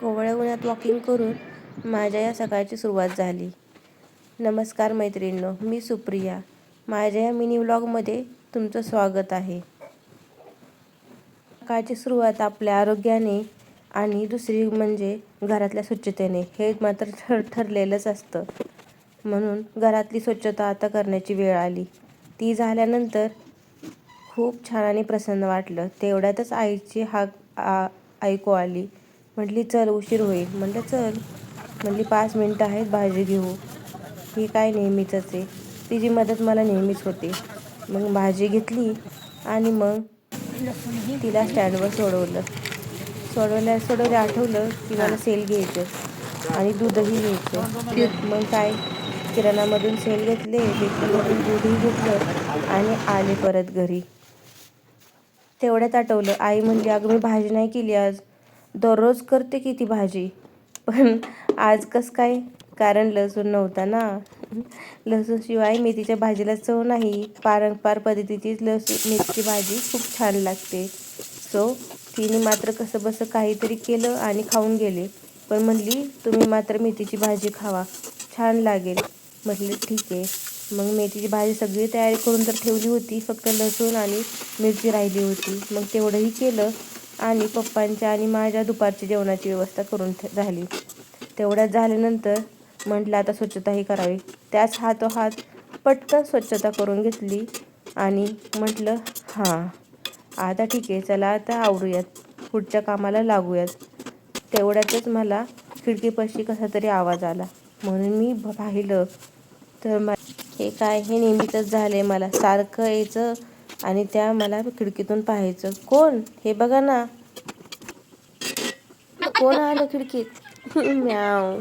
कोवळ्या उन्हात वॉकिंग करून माझ्या या सकाळची सुरुवात झाली. नमस्कार मैत्रिणींनो, मी सुप्रिया. माझ्या या मिनी व्लॉगमध्ये तुमचं स्वागत आहे. सकाळची सुरुवात आपल्या आरोग्याने आणि दुसरी म्हणजे घरातल्या स्वच्छतेने, हे मात्र ठरलेलंच असतं. म्हणून घरातली स्वच्छता आता करण्याची वेळ आली. ती झाल्यानंतर खूप छान आणि प्रसन्न वाटलं. तेवढ्यातच आईची हाक ऐकू आली. म्हटली, चल उशीर होईल. म्हटलं चल. म्हटली 5 मिनटं आहेत, भाजी घेऊ. ही काय नेहमीचंच आहे. तिची मदत मला नेहमीच होते. मग भाजी घेतली आणि मग तिला स्टँडवर सोडवलं आठवलं की मला सेल घ्यायचं आणि दूधही घ्यायचं. मग काय, किराणामधून सेल घेतले, बेकरीमधून दूधही घेतलं आणि आले परत घरी. तेवढ्यात आठवलं, आई म्हणली, अगं मी भाजी नाही केली आज. दररोज करते की ती भाजी, पण आज कसं काय? कारण लसूण नव्हता ना. लसूणशिवाय मेथीच्या भाजीला चव नाही. पारंपरिक पद्धतीची मेथीची भाजी खूप छान लागते. सो तिने मात्र कसं बसं काहीतरी केलं आणि खाऊन गेले. पण म्हणली, तुम्ही मात्र मेथीची भाजी खावा, छान लागेल. म्हटलं ठीक आहे. मग मेथीची भाजी सगळी तयारी करून तर ठेवली होती, फक्त लसूण आणि मिरची राहिली होती. मग तेवढंही केलं आणि पप्पांच्या आणि माझ्या दुपारची जेवणाची व्यवस्था करून झाली. तेवढ्यात झाल्यानंतर म्हटलं आता स्वच्छताही करावी. त्याच हातोहात पटकन स्वच्छता करून घेतली आणि म्हटलं हां, आता ठीक आहे, चला आता आवरूयात, पुढच्या कामाला लागूयात. तेवढ्यातच मला खिडकीपाशी कसा तरी आवाज आला. म्हणून मी पाहिलं तर हे काय, हे नेहमीचंच झालं आहे. मला सारखं यायचं आणि त्या मला खिडकीतून पाहायचं. कोण, हे बघा ना, कोण आलं खिडकीत. म्याव.